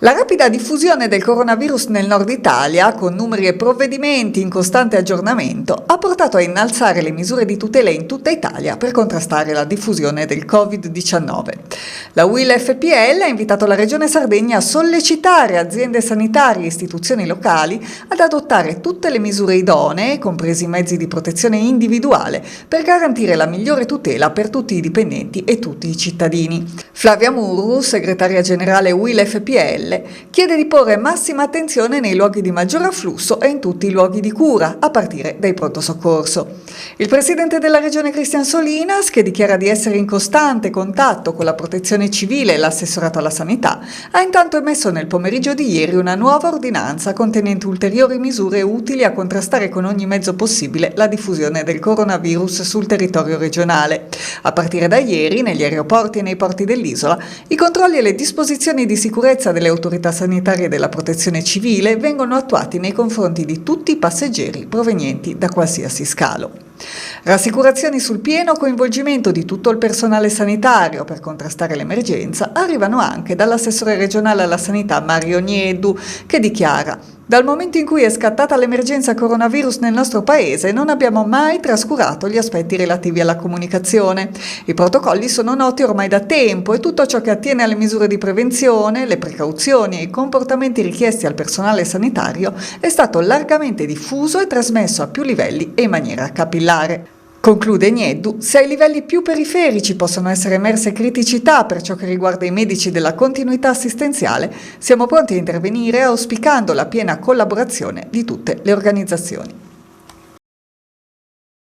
La rapida diffusione del coronavirus nel nord Italia, con numeri e provvedimenti in costante aggiornamento, ha portato a innalzare le misure di tutela in tutta Italia per contrastare la diffusione del Covid-19. La UIL FPL ha invitato la Regione Sardegna a sollecitare aziende sanitarie e istituzioni locali ad adottare tutte le misure idonee, compresi i mezzi di protezione individuale, per garantire la migliore tutela per tutti i dipendenti e tutti i cittadini. Flavia Muru, segretaria generale UIL FPL, chiede di porre massima attenzione nei luoghi di maggior afflusso e in tutti i luoghi di cura, a partire dai pronto soccorso. Il presidente della regione Cristian Solinas, che dichiara di essere in costante contatto con la protezione civile e l'assessorato alla sanità, ha intanto emesso nel pomeriggio di ieri una nuova ordinanza contenente ulteriori misure utili a contrastare con ogni mezzo possibile la diffusione del coronavirus sul territorio regionale. A partire da ieri, negli aeroporti e nei porti dell'isola, i controlli e le disposizioni di sicurezza delle autorità sanitarie e della protezione civile vengono attuati nei confronti di tutti i passeggeri provenienti da qualsiasi scalo. Rassicurazioni sul pieno coinvolgimento di tutto il personale sanitario per contrastare l'emergenza arrivano anche dall'assessore regionale alla sanità Mario Nieddu, che dichiara: dal momento in cui è scattata l'emergenza coronavirus nel nostro paese non abbiamo mai trascurato gli aspetti relativi alla comunicazione. I protocolli sono noti ormai da tempo e tutto ciò che attiene alle misure di prevenzione, le precauzioni e i comportamenti richiesti al personale sanitario è stato largamente diffuso e trasmesso a più livelli e in maniera capillare. Conclude Nieddu: se ai livelli più periferici possono essere emerse criticità per ciò che riguarda i medici della continuità assistenziale, siamo pronti a intervenire auspicando la piena collaborazione di tutte le organizzazioni.